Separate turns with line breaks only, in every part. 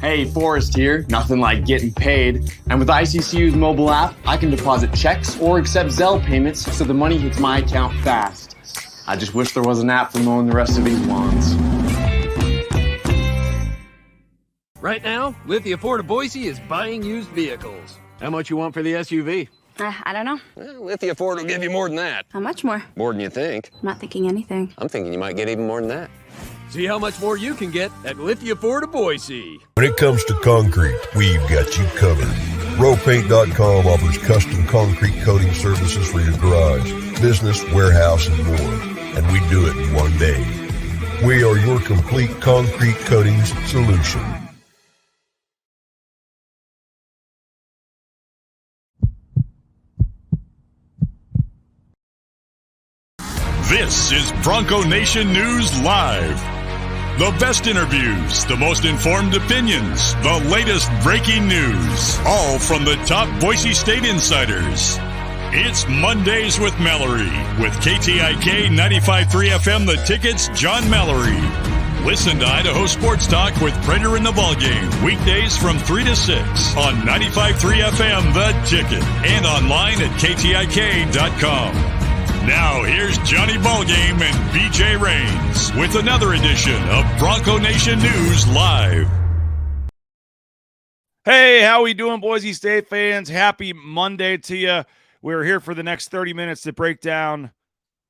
Hey, Forrest here. Nothing like getting paid. And with ICCU's mobile app, I can deposit checks or accept Zelle payments so the money hits my account fast. I just wish there was an app for mowing the rest of these lawns.
Right now, Lithia Ford of Boise is buying used vehicles. How much you want for the SUV?
I don't know.
Well, Lithia Ford will give you more than that.
How much more?
More than you think.
I'm not thinking anything.
I'm thinking you might get even more than that. See how much more you can get at Lithia Ford of Boise.
When it comes to concrete, we've got you covered. RowPaint.com offers custom concrete coating services for your garage, business, warehouse, and more. And we do it in one day. We are your complete concrete coatings solution.
This is Bronco Nation News Live. The best interviews, the most informed opinions, the latest breaking news, all from the top Boise State insiders. It's Mondays with Mallory, with KTIK 95.3 FM The Ticket's John Mallory. Listen to Idaho Sports Talk with Prater in the Ballgame, weekdays from 3 to 6 on 95.3 FM The Ticket and online at KTIK.com. Now, here's Johnny Ballgame and BJ Rains with another edition of Bronco Nation News Live.
Hey, how we doing, Boise State fans? Happy Monday to you. We're here for the next 30 minutes to break down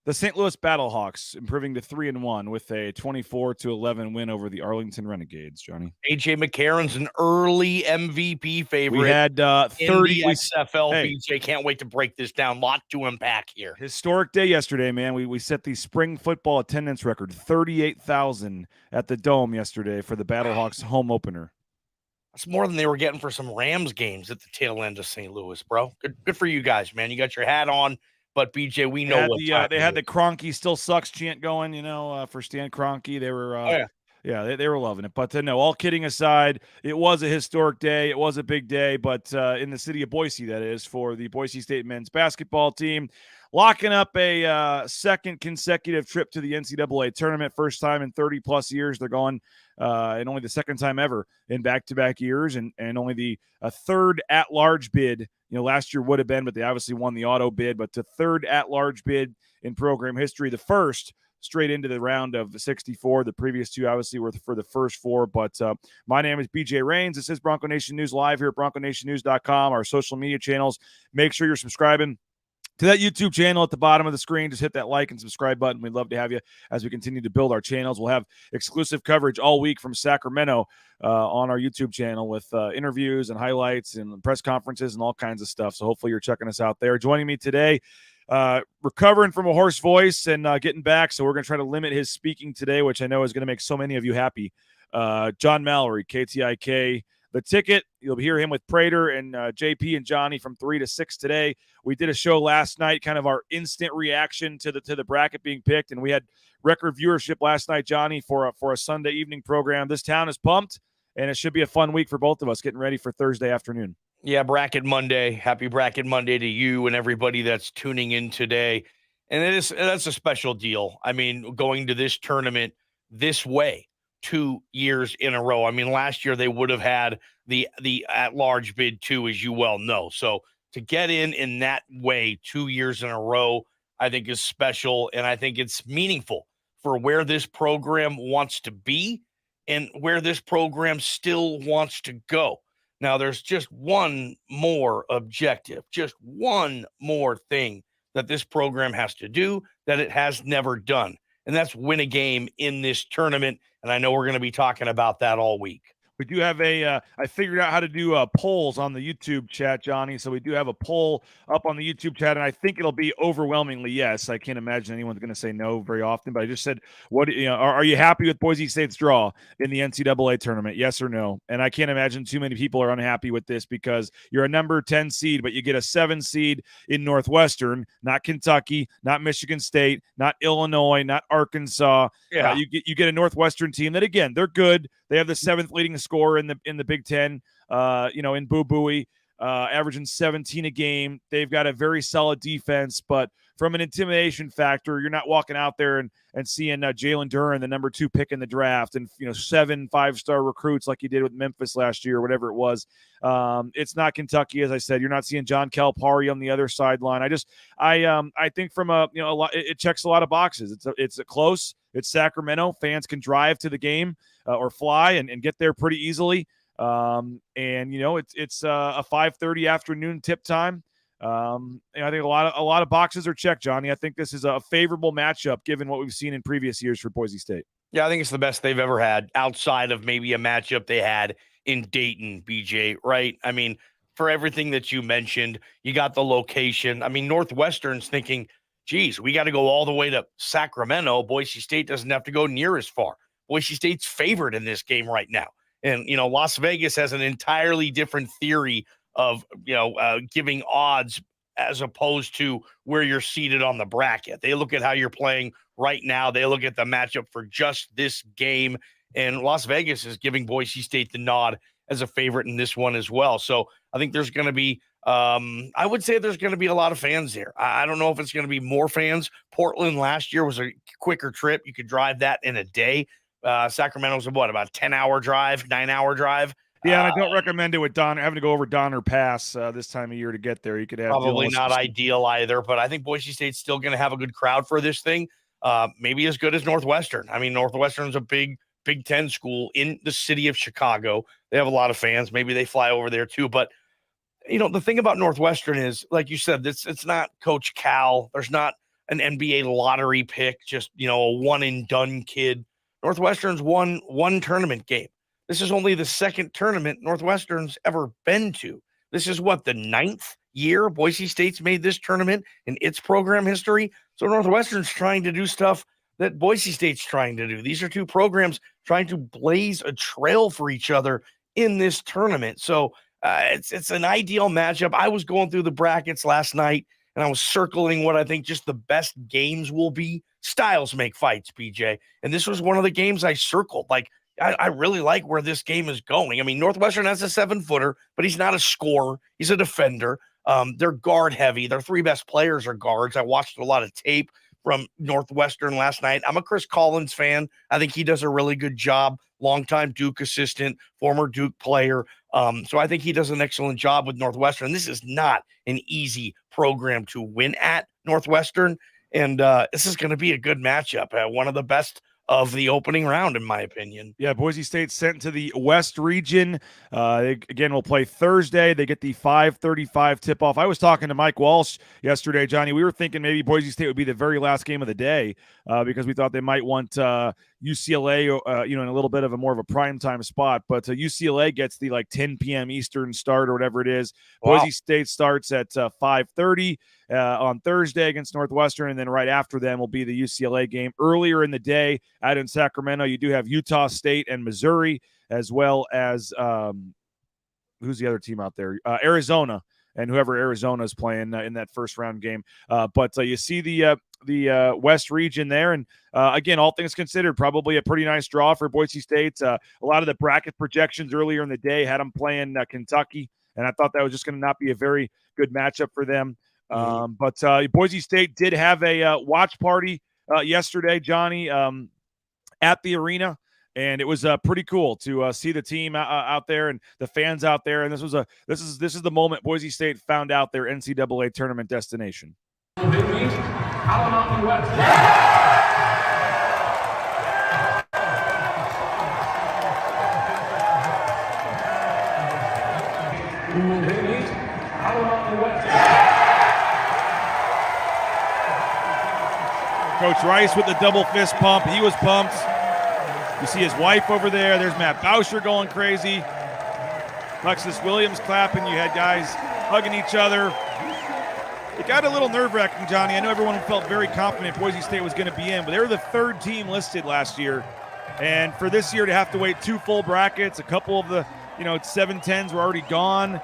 the St. Louis Battlehawks improving to 3-1 with a 24-11 win over the Arlington Renegades, Johnny.
A.J. McCarron's an early MVP favorite.
We had 30
in the XFL. Hey, BJ, can't wait to break this down. Lot to unpack here.
Historic day yesterday, man. We set the spring football attendance record, 38,000 at the Dome yesterday for the Battlehawks home opener.
That's more than they were getting for some Rams games at the tail end of St. Louis, bro. Good for you guys, man. You got your hat on. But, BJ, we know what
they had the Kroenke still sucks chant going, for Stan Kroenke. They were they were loving it. But, no, all kidding aside, it was a historic day. It was a big day, but in the city of Boise, that is, for the Boise State men's basketball team, locking up a second consecutive trip to the NCAA Tournament. First time in 30-plus years they're going, and only the second time ever in back-to-back years, and only the third at-large bid. Last year would have been, but they obviously won the auto bid. But the third at-large bid in program history, the first straight into the round of 64. The previous two obviously were for the first four. But my name is BJ Rains. This is Bronco Nation News Live here at BroncoNationNews.com, our social media channels. Make sure you're subscribing to that YouTube channel at the bottom of the screen. Just hit that like and subscribe button. We'd love to have you as we continue to build our channels. We'll have exclusive coverage all week from Sacramento on our YouTube channel with interviews and highlights and press conferences and all kinds of stuff. So hopefully you're checking us out there. Joining me today, recovering from a hoarse voice and getting back. So we're going to try to limit his speaking today, which I know is going to make so many of you happy. John Mallory, KTIK. The Ticket, you'll hear him with Prater and JP and Johnny from 3 to 6 today. We did a show last night, kind of our instant reaction to the bracket being picked, and we had record viewership last night, Johnny, for a Sunday evening program. This town is pumped, and it should be a fun week for both of us getting ready for Thursday afternoon.
Yeah, Bracket Monday. Happy Bracket Monday to you and everybody that's tuning in today. And that's a special deal. I mean, going to this tournament this way. 2 years in a row. I mean, last year they would have had the at-large bid too, as you well know. So to get in that way 2 years in a row, I think is special, and I think it's meaningful for where this program wants to be and where this program still wants to go. Now, there's just one more objective, just one more thing that this program has to do that it has never done, and that's win a game in this tournament. And I know we're going to be talking about that all week.
We do have I figured out how to do polls on the YouTube chat, Johnny. So we do have a poll up on the YouTube chat, and I think it'll be overwhelmingly yes. I can't imagine anyone's going to say no very often, but I just said, are you happy with Boise State's draw in the NCAA tournament? Yes or no? And I can't imagine too many people are unhappy with this because you're a number 10 seed, but you get a 7 seed in Northwestern, not Kentucky, not Michigan State, not Illinois, not Arkansas.
Yeah.
You get a Northwestern team that, again, they're good. They have the 7th leading scorer in the Big Ten, in Boo Buie, averaging 17 a game. They've got a very solid defense, but from an intimidation factor, you're not walking out there and seeing Jalen Duren, the number 2 pick in the draft, and 7 5-star recruits like you did with Memphis last year or whatever it was. It's not Kentucky, as I said. You're not seeing John Calipari on the other sideline. I think from a lot, it checks a lot of boxes. It's a close. It's Sacramento. Fans can drive to the game or fly and get there pretty easily. It's a 5:30 afternoon tip time. I think a lot of boxes are checked, Johnny. I think this is a favorable matchup given what we've seen in previous years for Boise State.
Yeah, I think it's the best they've ever had outside of maybe a matchup they had in Dayton, BJ, right? I mean, for everything that you mentioned, you got the location. I mean, Northwestern's thinking, geez, we got to go all the way to Sacramento. Boise State doesn't have to go near as far. Boise State's favored in this game right now. And, Las Vegas has an entirely different theory of, giving odds as opposed to where you're seated on the bracket. They look at how you're playing right now. They look at the matchup for just this game. And Las Vegas is giving Boise State the nod as a favorite in this one as well. So I think there's going to be, I would say there's going to be a lot of fans there. I don't know if it's going to be more fans. Portland last year was a quicker trip. You could drive that in a day. Sacramento's about a 10-hour drive, 9-hour drive.
Yeah, and I don't recommend it with having to go over Donner Pass this time of year to get there. You could have
probably not ideal either, but I think Boise State's still going to have a good crowd for this thing. Maybe as good as Northwestern. I mean, Northwestern's a big Big Ten school in the city of Chicago. They have a lot of fans. Maybe they fly over there too. But, the thing about Northwestern is, like you said, it's not Coach Cal. There's not an NBA lottery pick, just, a one-and-done kid. Northwestern's won one tournament game. This is only the second tournament Northwestern's ever been to. This is the 9th year Boise State's made this tournament in its program history. So Northwestern's trying to do stuff that Boise State's trying to do. These are two programs trying to blaze a trail for each other in this tournament. So it's an ideal matchup. I was going through the brackets last night, and I was circling what I think just the best games will be. Styles make fights, BJ. And this was one of the games I circled. I really like where this game is going. I mean, Northwestern has a 7-footer, but he's not a scorer. He's a defender. They're guard heavy. Their 3 best players are guards. I watched a lot of tape from Northwestern last night. I'm a Chris Collins fan. I think he does a really good job. Longtime Duke assistant, former Duke player. So I think he does an excellent job with Northwestern. This is not an easy program to win at, Northwestern. And this is going to be a good matchup. One of the best of the opening round, in my opinion.
Yeah, Boise State sent to the West region. Again, we'll play Thursday. They get the 5:35 tip-off. I was talking to Mike Walsh yesterday, Johnny. We were thinking maybe Boise State would be the very last game of the day because we thought they might want UCLA, in a little bit of a more of a primetime spot. But UCLA gets the 10 p.m. Eastern start or whatever it is.
Wow.
Boise State starts at 5:30 on Thursday against Northwestern, and then right after them will be the UCLA game. Earlier in the day out in Sacramento, you do have Utah State and Missouri, as well as who's the other team out there? Arizona, and whoever Arizona is playing in that first round game. But you see the West region there, and again, all things considered, probably a pretty nice draw for Boise State. A lot of the bracket projections earlier in the day had them playing Kentucky, and I thought that was just going to not be a very good matchup for them. But Boise State did have a watch party yesterday, Johnny, at the arena, and it was pretty cool to see the team out there and the fans out there. And this is the moment Boise State found out their NCAA tournament destination. Coach Rice with the double fist pump. He was pumped. You see his wife over there. There's Matt Boucher going crazy. Alexis Williams clapping. You had guys hugging each other. It got a little nerve-wracking, Johnny. I know everyone felt very confident Boise State was going to be in, but they were the 3rd team listed last year. And for this year to have to wait 2 full brackets, a couple of the 7-10s were already gone.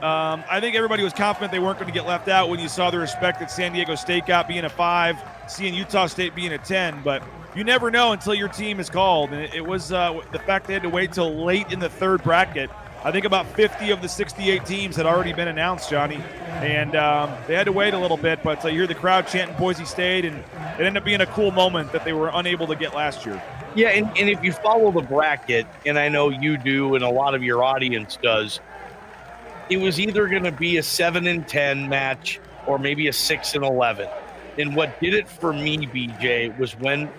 I think everybody was confident they weren't going to get left out when you saw the respected San Diego State got being a 5, seeing Utah State being a 10. But you never know until your team is called. And it was the fact they had to wait till late in the 3rd bracket. I think about 50 of the 68 teams had already been announced, Johnny. And they had to wait a little bit, but you hear the crowd chanting Boise State, and it ended up being a cool moment that they were unable to get last year.
Yeah, and if you follow the bracket, and I know you do and a lot of your audience does, it was either going to be a 7-10 match or maybe a 6-11. And what did it for me, BJ, was when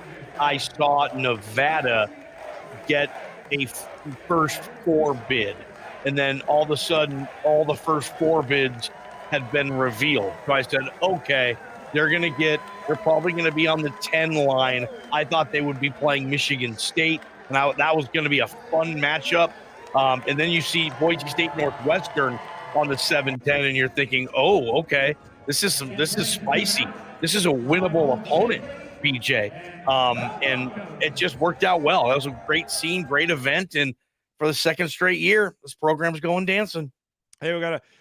I saw Nevada get a first 4 bid. And then all of a sudden, all the first 4 bids had been revealed. So I said, okay, they're probably going to be on the 10 line. I thought they would be playing Michigan State, and that was going to be a fun matchup. And then you see Boise State Northwestern on the 7-10, and you're thinking, oh, okay, this is spicy. This is a winnable opponent, BJ. And it just worked out well. That was a great scene, great event, and for the second straight year, this program's going dancing.
Hey,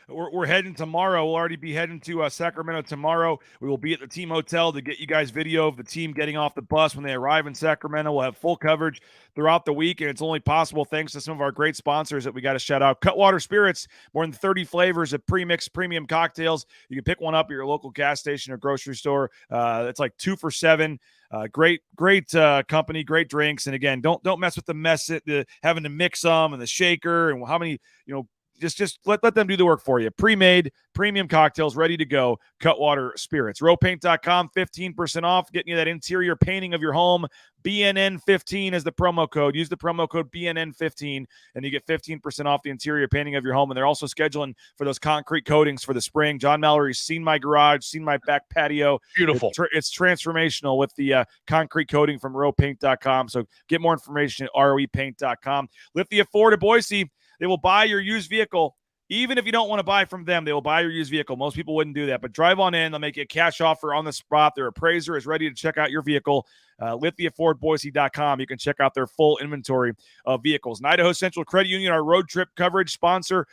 we're heading tomorrow. We'll already be heading to Sacramento tomorrow. We will be at the team hotel to get you guys video of the team getting off the bus when they arrive in Sacramento. We'll have full coverage throughout the week, and it's only possible thanks to some of our great sponsors that we got to shout out. Cutwater Spirits, more than 30 flavors of pre-mixed premium cocktails. You can pick one up at your local gas station or grocery store. It's like 2 for $7. Great company, great drinks. And again, don't mess with the having to mix them and the shaker and how many, just let them do the work for you. Pre-made premium cocktails ready to go. Cutwater Spirits. Rowpaint.com, 15% off, getting you that interior painting of your home. BNN15 is the promo code. Use the promo code BNN15 and you get 15% off the interior painting of your home. And they're also scheduling for those concrete coatings for the spring. John Mallory's seen my garage, seen my back patio.
Beautiful.
It's transformational with the concrete coating from rowpaint.com. So get more information at roepaint.com. Lithia Ford of Boise. They will buy your used vehicle. Even if you don't want to buy from them, they will buy your used vehicle. Most people wouldn't do that, but drive on in. They'll make you a cash offer on the spot. Their appraiser is ready to check out your vehicle. LithiaFordBoise.com. You can check out their full inventory of vehicles. And Idaho Central Credit Union, our road trip coverage sponsor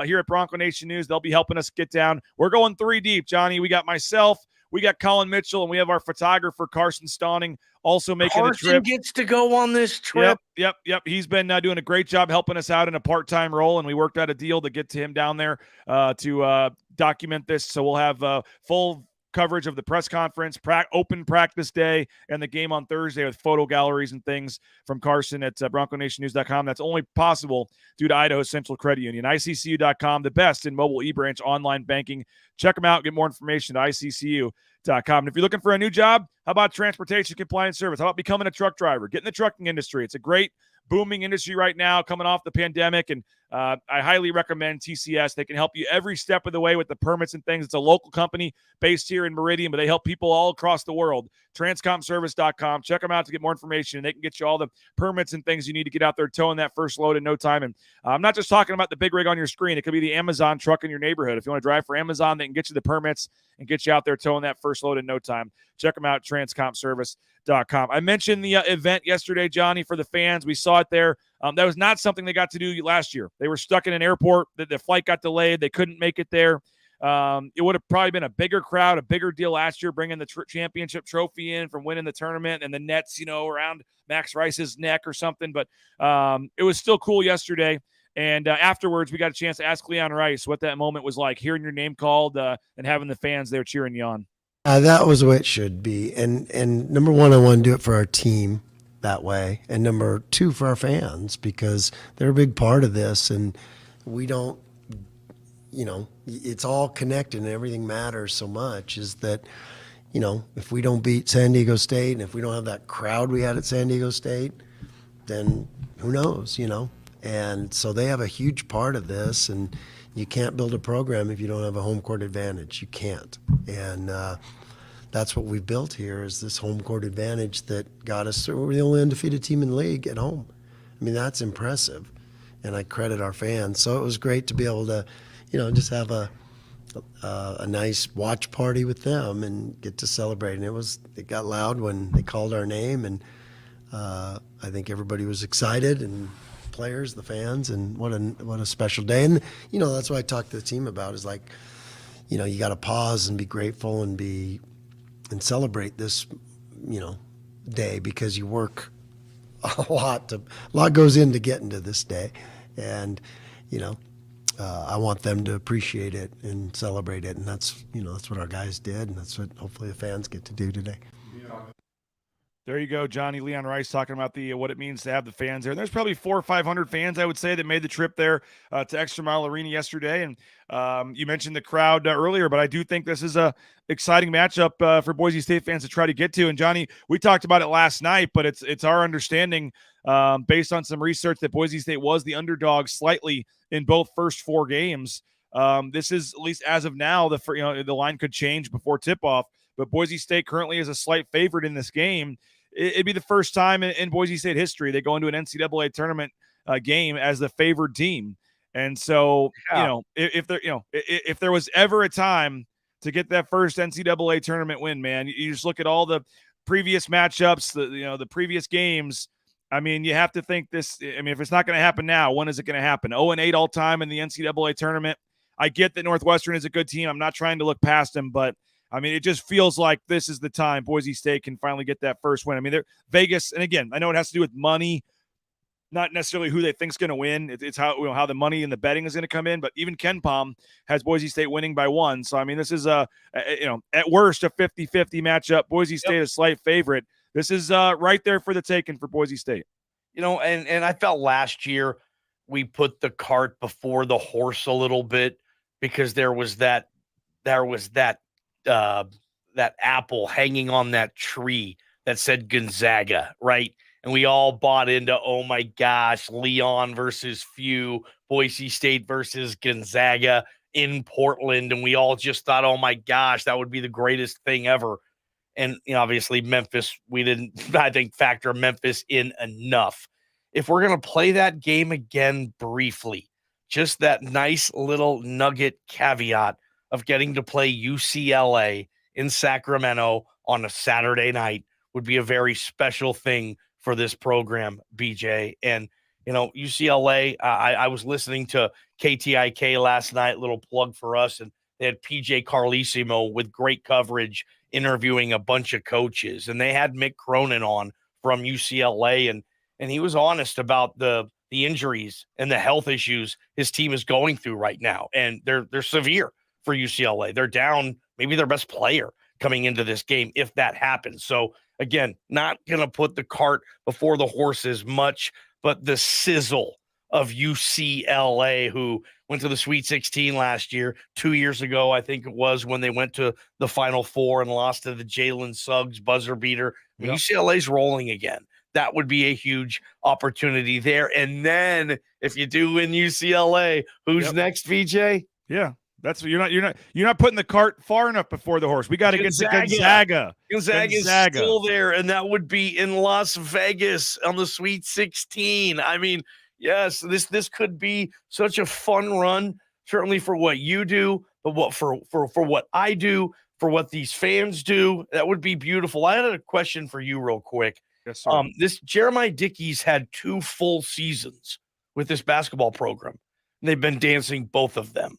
here at Bronco Nation News. They'll be helping us get down. We're going 3 deep, Johnny. We got myself, we got Colin Mitchell, and we have our photographer, Carson Stawning, also making the trip.
Carson gets to go on this trip.
Yep. He's been doing a great job helping us out in a part-time role, and we worked out a deal to get to him down there to document this. So we'll have full coverage of the press conference, open practice day, and the game on Thursday with photo galleries and things from Carson at BroncoNationNews.com. That's only possible due to Idaho Central Credit Union. ICCU.com, the best in mobile e-branch online banking. Check them out. Get more information at ICCU.com. And if you're looking for a new job, how about transportation compliance service? How about becoming a truck driver? Get in the trucking industry. It's a great booming industry right now coming off the pandemic, and I highly recommend TCS. They can help you every step of the way with the permits and things. It's a local company based here in Meridian, but they help people all across the world. Transcomservice.com. Check them out to get more information, and they can get you all the permits and things you need to get out there towing that first load in no time. And I'm not just talking about the big rig on your screen. It could be the Amazon truck in your neighborhood. If you want to drive for Amazon, they can get you the permits and get you out there towing that first load in no time. Check them out, transcomservice.com. I mentioned the event yesterday, Johnny, for the fans. We saw it there. That was not something they got to do last year. They were stuck in an airport. The flight got delayed. They couldn't make it there. It would have probably been a bigger crowd, a bigger deal last year, bringing the championship trophy in from winning the tournament and the nets, around Max Rice's neck or something. But it was still cool yesterday. And afterwards, we got a chance to ask Leon Rice what that moment was like, hearing your name called and having the fans there cheering you on.
That was the way it should be. And number one, I want to do it for our team that way. And number two, for our fans, because they're a big part of this. And we don't, it's all connected and everything matters so much, is that, if we don't beat San Diego State and if we don't have that crowd we had at San Diego State, then who knows, And so they have a huge part of this, and you can't build a program if you don't have a home court advantage. You can't. And that's what we've built here, is this home court advantage that got us through. We're the only undefeated team in the league at home. I mean, that's impressive, and I credit our fans. So it was great to be able to, just have a nice watch party with them and get to celebrate. And it got loud when they called our name, and I think everybody was excited, and players, the fans, and what a special day. And that's what I talked to the team about, is like, you got to pause and be grateful and celebrate this day, because you work a lot goes into getting to this day. And I want them to appreciate it and celebrate it. And that's what our guys did. And that's what hopefully the fans get to do today.
There you go, Johnny Leon Rice talking about what it means to have the fans there. And there's probably 400 or 500 fans, I would say, that made the trip there to Extra Mile Arena yesterday. And you mentioned the crowd earlier, but I do think this is a exciting matchup for Boise State fans to try to get to. And Johnny, we talked about it last night, but it's our understanding based on some research that Boise State was the underdog slightly in both first 4 games. This is, at least as of now, the line could change before tip-off, but Boise State currently is a slight favorite in this game. It'd be the first time in Boise State history they go into an NCAA tournament game as the favored team. And so, if there was ever a time to get that first NCAA tournament win, man, you just look at all the previous matchups, the previous games. I mean, you have to think this. I mean, if it's not going to happen now, when is it going to happen? 0-8 all time in the NCAA tournament. I get that Northwestern is a good team. I'm not trying to look past them, but I mean, it just feels like this is the time Boise State can finally get that first win. I mean, they're Vegas, and again, I know it has to do with money, not necessarily who they think's going to win. It's how the money and the betting is going to come in. But even KenPom has Boise State winning by 1. So I mean, this is at worst a 50-50 matchup. Boise State a slight favorite. This is right there for the taking for Boise State.
And I felt last year we put the cart before the horse a little bit because there was that apple hanging on that tree that said Gonzaga, right? And we all bought into, oh my gosh, Leon versus Few, Boise State versus Gonzaga in Portland. And we all just thought, oh my gosh, that would be the greatest thing ever. And obviously Memphis, we didn't, I think, factor Memphis in enough. If we're going to play that game again briefly, just that nice little nugget caveat of getting to play UCLA in Sacramento on a Saturday night would be a very special thing for this program, BJ. And, UCLA, I was listening to KTIK last night, little plug for us, and they had PJ Carlesimo with great coverage interviewing a bunch of coaches. And they had Mick Cronin on from UCLA, and he was honest about the injuries and the health issues his team is going through right now. And they're severe for UCLA. They're down maybe their best player coming into this game if that happens. So again, not going to put the cart before the horses much, but the sizzle of UCLA, who went to the Sweet 16 last year, 2 years ago, I think it was, when they went to the Final Four and lost to the Jalen Suggs buzzer beater. I mean, UCLA's rolling again. That would be a huge opportunity there. And then if you do win UCLA, who's next, VJ?
Yeah. That's you're not putting the cart far enough before the horse. We got to get to Gonzaga.
Gonzaga is still there, and that would be in Las Vegas on the Sweet 16. I mean, yes, this could be such a fun run, certainly for what you do, but what for what I do, for what these fans do. That would be beautiful. I had a question for you real quick.
Yes, sir.
This Jeremiah Dickey's had 2 full seasons with this basketball program, and they've been dancing both of them.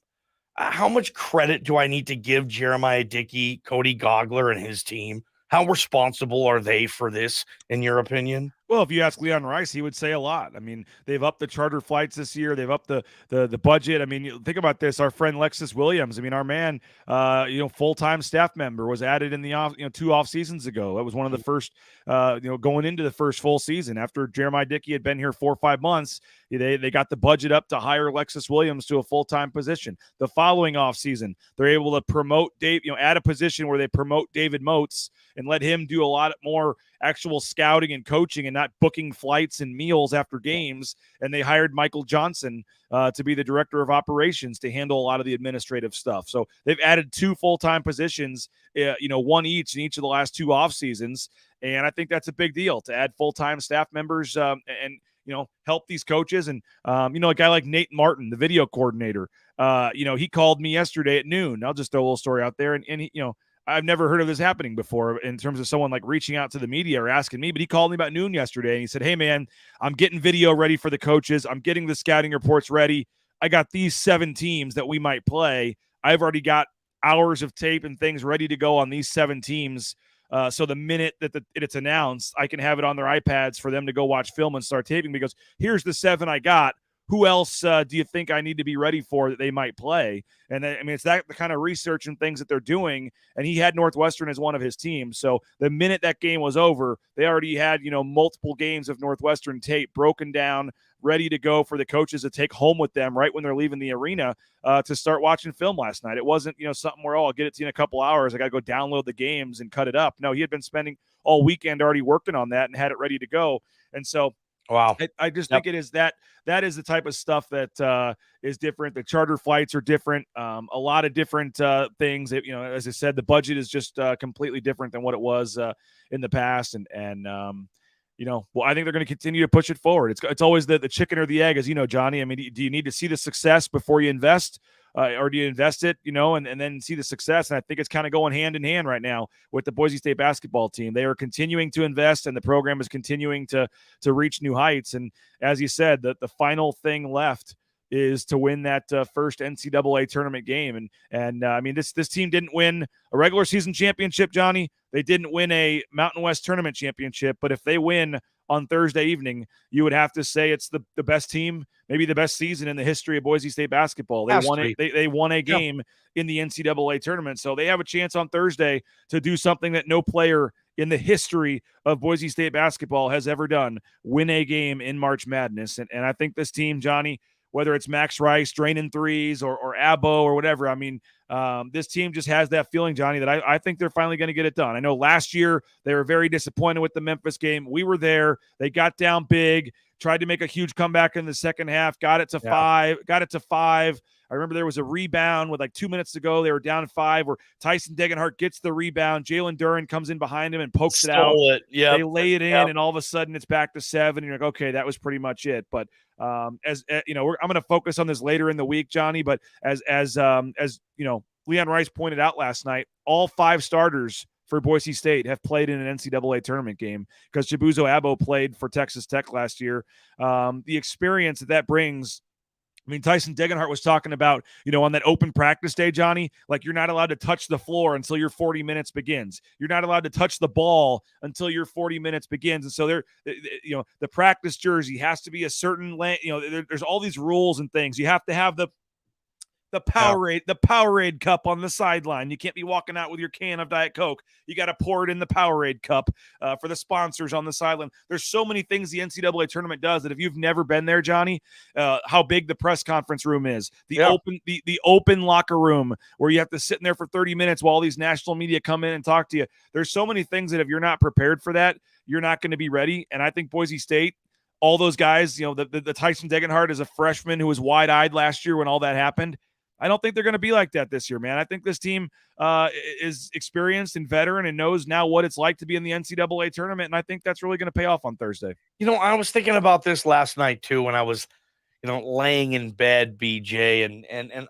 How much credit do I need to give Jeremiah Dickey, Cody Gogler, and his team? How responsible are they for this, in your opinion?
Well, if you ask Leon Rice, he would say a lot. I mean, they've upped the charter flights this year. They've upped the budget. I mean, think about this. Our friend Lexus Williams, I mean, our man, full-time staff member, was added in the 2 off seasons ago. That was one of the first, going into the first full season. After Jeremiah Dickey had been here 4 or 5 months, they got the budget up to hire Lexus Williams to a full-time position. The following off season, they're able to promote add a position where they promote David Moats and let him do a lot more actual scouting and coaching and not booking flights and meals after games. And they hired Michael Johnson to be the director of operations to handle a lot of the administrative stuff. So they've added 2 full-time positions, one each in each of the last 2 off seasons. And I think that's a big deal to add full-time staff members and help these coaches. And, a guy like Nate Martin, the video coordinator, he called me yesterday at noon. I'll just throw a little story out there. And he, I've never heard of this happening before in terms of someone like reaching out to the media or asking me, but he called me about noon yesterday and he said, "Hey man, I'm getting video ready for the coaches. I'm getting the scouting reports ready. I got these 7 teams that we might play. I've already got hours of tape and things ready to go on these 7 teams. So the minute that it's announced, I can have it on their iPads for them to go watch film and start taping because here's the 7 I got. who else do you think I need to be ready for that they might play? And then, I mean, it's that the kind of research and things that they're doing. And he had Northwestern as one of his teams. So the minute that game was over, they already had, multiple games of Northwestern tape broken down, ready to go for the coaches to take home with them right when they're leaving the arena to start watching film last night. It wasn't, something where, I'll get it to you in a couple hours. I got to go download the games and cut it up. No, he had been spending all weekend already working on that and had it ready to go. And so,
wow,
I just think it is that is the type of stuff that is different. The charter flights are different. A lot of different things that, as I said, the budget is just completely different than what it was in the past. And well, I think they're going to continue to push it forward. It's always the chicken or the egg, as you know, Johnny. I mean, do you need to see the success before you invest? Or do you invest it, and then see the success? And I think it's kind of going hand in hand right now with the Boise State basketball team. They are continuing to invest, and the program is continuing to reach new heights. And as you said, the final thing left is to win that first NCAA tournament game. And I mean, this team didn't win a regular season championship, Johnny. They didn't win a Mountain West tournament championship. But if they win on Thursday evening, you would have to say it's the best team, maybe the best season in the history of Boise State basketball. They won a game in the NCAA tournament. So they have a chance on Thursday to do something that no player in the history of Boise State basketball has ever done, win a game in March Madness. And I think this team, Johnny, whether it's Max Rice draining threes or Abo or whatever, I mean, this team just has that feeling, Johnny, that I think they're finally going to get it done. I know last year they were very disappointed with the Memphis game. We were there. They got down big, tried to make a huge comeback in the second half, got it to five. I remember there was a rebound with like 2 minutes to go. They were down 5 where Tyson Degenhart gets the rebound. Jalen Duren comes in behind him and pokes it out.
Yep.
They lay it in, and all of a sudden it's back to 7. And you're like, okay, that was pretty much it. But I'm going to focus on this later in the week, Johnny. But as Leon Rice pointed out last night, all 5 starters for Boise State have played in an NCAA tournament game because Chibuzo Abo played for Texas Tech last year. The experience that brings. I mean, Tyson Degenhart was talking about, on that open practice day, Johnny, like you're not allowed to touch the floor until your 40 minutes begins. You're not allowed to touch the ball until your 40 minutes begins. And so the practice jersey has to be a certain length. There's all these rules and things. You have to have the Powerade cup on the sideline. You can't be walking out with your can of Diet Coke. You got to pour it in the Powerade cup for the sponsors on the sideline. There's so many things the NCAA tournament does that if you've never been there, Johnny, how big the press conference room is, the open locker room where you have to sit in there for 30 minutes while all these national media come in and talk to you. There's so many things that if you're not prepared for that, you're not going to be ready. And I think Boise State, all those guys, the Tyson Degenhart is a freshman who was wide-eyed last year when all that happened. I don't think they're going to be like that this year, man. I think this team is experienced and veteran and knows now what it's like to be in the NCAA tournament, and I think that's really going to pay off on Thursday.
I was thinking about this last night, too, when I was, laying in bed, BJ, and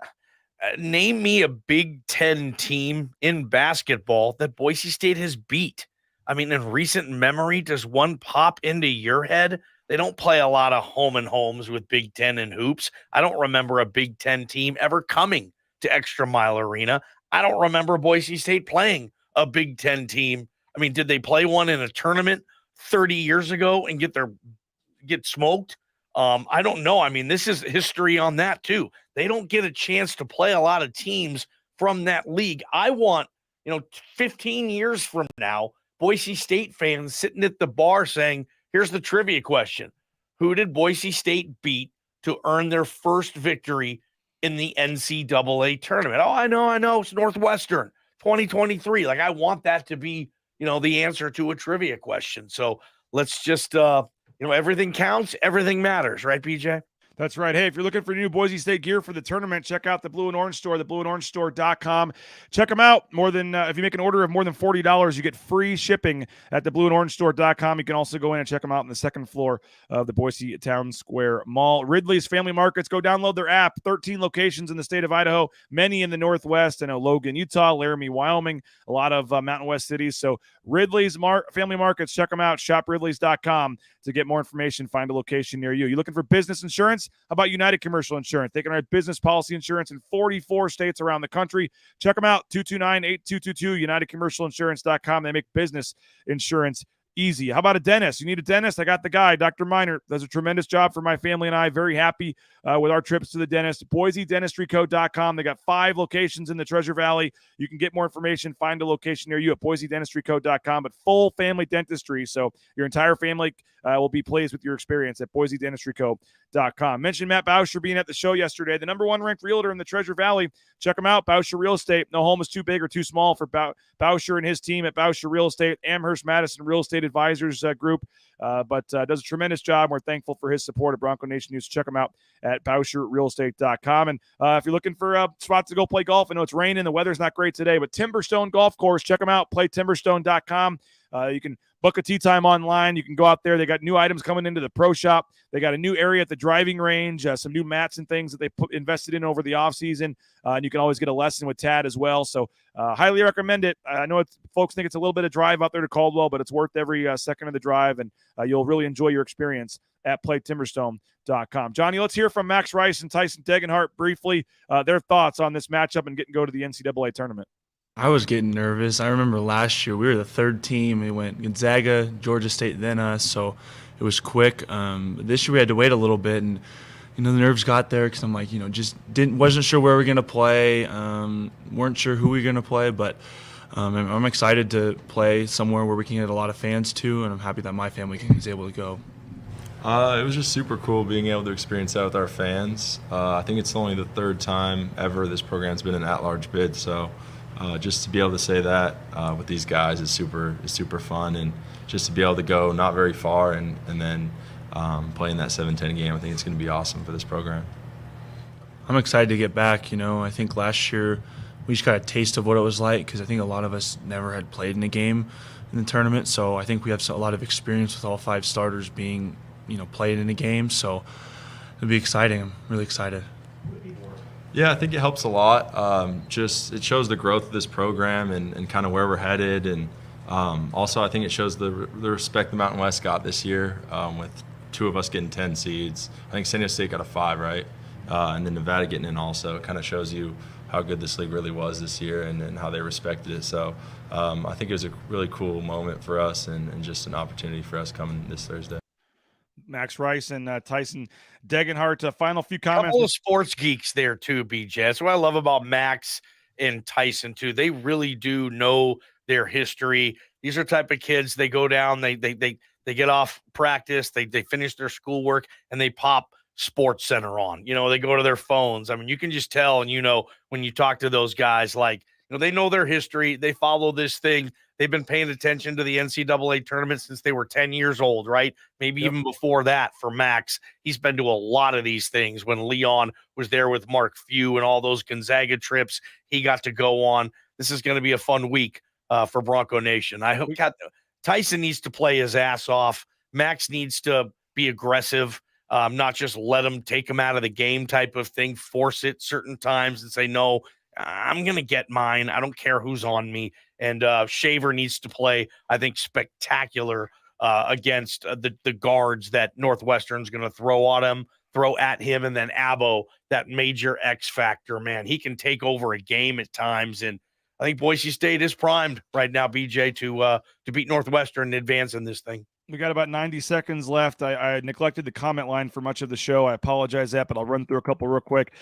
name me a Big Ten team in basketball that Boise State has beat. I mean, in recent memory, does one pop into your head? They don't play a lot of home and homes with Big Ten and hoops. I don't remember a Big Ten team ever coming to Extra Mile Arena. I don't remember Boise State playing a Big Ten team. I mean, did they play one in a tournament 30 years ago and get smoked? I don't know. I mean, this is history on that too. They don't get a chance to play a lot of teams from that league. I want, 15 years from now, Boise State fans sitting at the bar saying, here's the trivia question. Who did Boise State beat to earn their first victory in the NCAA tournament? Oh, I know. It's Northwestern, 2023. Like, I want that to be, the answer to a trivia question. So let's just, everything counts. Everything matters. Right, BJ?
That's right. Hey, if you're looking for new Boise State gear for the tournament, check out the Blue and Orange Store, theblueandorangestore.com. Check them out. If you make an order of more than $40, you get free shipping at theblueandorangestore.com. You can also go in and check them out on the second floor of the Boise Town Square Mall. Ridley's Family Markets, go download their app. 13 locations in the state of Idaho, many in the Northwest. I know Logan, Utah, Laramie, Wyoming, a lot of Mountain West cities. So Ridley's Family Markets, check them out. ShopRidleys.com to get more information. Find a location near you. You looking for business insurance? How about United Commercial Insurance? They can write business policy insurance in 44 states around the country. Check them out, 229-8222, UnitedCommercialInsurance.com. They make business insurance Easy. How about a dentist? You need a dentist? I got the guy. Dr. Miner does a tremendous job for my family and I. Very happy with our trips to the dentist. BoiseDentistryCo.com. They got 5 locations in the Treasure Valley. You can get more information, find a location near you at BoiseDentistryCo.com. But full family dentistry, so your entire family will be pleased with your experience at BoiseDentistryCo.com. Mentioned Matt Bauscher being at the show yesterday. The number 1 ranked realtor in the Treasure Valley. Check him out, Bauscher Real Estate. No home is too big or too small for Bauscher and his team at Bauscher Real Estate, Amherst Madison Real Estate Advisors Group, but does a tremendous job. We're thankful for his support at Bronco Nation News. Check him out at BauscherRealEstate.com. And if you're looking for a spot to go play golf, I know it's raining, the weather's not great today, but Timberstone Golf Course, check them out, playtimberstone.com. You can book a tee time online. You can go out there. They got new items coming into the pro shop. They got a new area at the driving range, some new mats and things that they invested in over the offseason. And you can always get a lesson with Tad as well. So highly recommend it. I know folks think it's a little bit of drive out there to Caldwell, but it's worth every second of the drive, and you'll really enjoy your experience at playtimberstone.com. Johnny, let's hear from Max Rice and Tyson Degenhart briefly, their thoughts on this matchup and go to the NCAA tournament.
I was getting nervous. I remember last year we were the 3rd team. We went Gonzaga, Georgia State, then us, so it was quick. This year we had to wait a little bit, and the nerves got there because I'm like, just wasn't sure where we were gonna play, weren't sure who we were gonna play, but I'm excited to play somewhere where we can get a lot of fans too, and I'm happy that my family is able to go.
It was just super cool being able to experience that with our fans. I think it's only the 3rd time ever this program's been an at-large bid, so. Just to be able to say that with these guys is super fun, and just to be able to go not very far and then play in that 7-10 game, I think it's going to be awesome for this program.
I'm excited to get back. I think last year we just got a taste of what it was like because I think a lot of us never had played in a game in the tournament, so I think we have a lot of experience with all 5 starters being played in a game, so it'll be exciting. I'm really excited.
Yeah, I think it helps a lot. Just it shows the growth of this program and kind of where we're headed, and also I think it shows the respect the Mountain West got this year with 2 of us getting 10 seeds. I think San Diego State got a 5, right? And then Nevada getting in also. It kind of shows you how good this league really was this year and how they respected it. So I think it was a really cool moment for us and just an opportunity for us coming this Thursday.
Max Rice and Tyson Degenhart. Final few comments.
A couple of sports geeks there too, BJ. That's what I love about Max and Tyson too. They really do know their history. These are type of kids. They go down. They get off practice. They finish their schoolwork and they pop Sports Center on. They go to their phones. I mean, you can just tell. And when you talk to those guys, like they know their history. They follow this thing. They've been paying attention to the NCAA tournament since they were 10 years old, right? Maybe even before that for Max. He's been to a lot of these things. When Leon was there with Mark Few and all those Gonzaga trips he got to go on. This is going to be a fun week for Bronco Nation. I hope Tyson needs to play his ass off. Max needs to be aggressive, not just let him take him out of the game type of thing, force it certain times and say, no, I'm going to get mine. I don't care who's on me. And Shaver needs to play, I think, spectacular against the guards that Northwestern's going to throw at him. And then Abo, that major X factor, man, he can take over a game at times. And I think Boise State is primed right now, BJ, to beat Northwestern and advance in this thing.
We got about 90 seconds left. I neglected the comment line for much of the show. I apologize that, but I'll run through a couple real quick.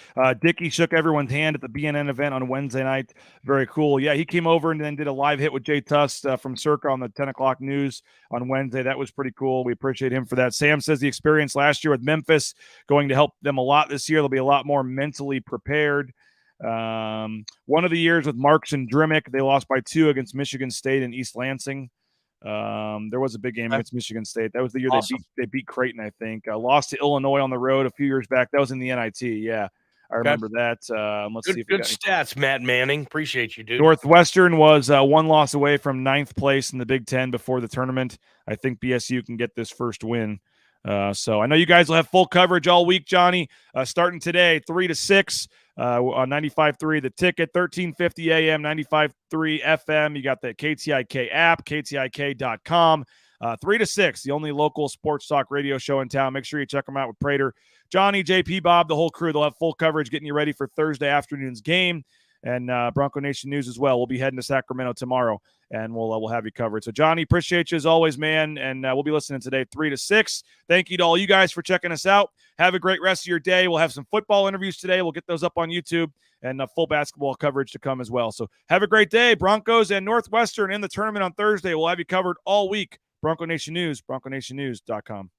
Dickey shook everyone's hand at the BNN event on Wednesday night. Very cool. Yeah, he came over and then did a live hit with Jay Tufts from Circa on the 10 o'clock news on Wednesday. That was pretty cool. We appreciate him for that. Sam says the experience last year with Memphis going to help them a lot this year. They'll be a lot more mentally prepared. One of the years with Marks and Drimmick, they lost by 2 against Michigan State and East Lansing. There was a big game against Michigan State. That was the year they beat Creighton, I think. Lost to Illinois on the road a few years back. That was in the NIT. Yeah, I remember that. Let's see if
good stats, Matt Manning. Appreciate you, dude.
Northwestern was 1 loss away from 9th place in the Big Ten before the tournament. I think BSU can get this first win. So I know you guys will have full coverage all week, Johnny, starting today, 3 to 6 on 95.3 The Ticket, 1350 AM, 95.3 FM. You got the KTIK app, KTIK.com. 3 to 6, the only local sports talk radio show in town. Make sure you check them out with Prater, Johnny, JP, Bob, the whole crew. They'll have full coverage getting you ready for Thursday afternoon's game. and Bronco Nation News as well. We'll be heading to Sacramento tomorrow, and we'll have you covered. So, Johnny, appreciate you as always, man, and we'll be listening today 3 to 6. Thank you to all you guys for checking us out. Have a great rest of your day. We'll have some football interviews today. We'll get those up on YouTube, and full basketball coverage to come as well. So have a great day. Broncos and Northwestern in the tournament on Thursday. We'll have you covered all week. Bronco Nation News, bronconationnews.com.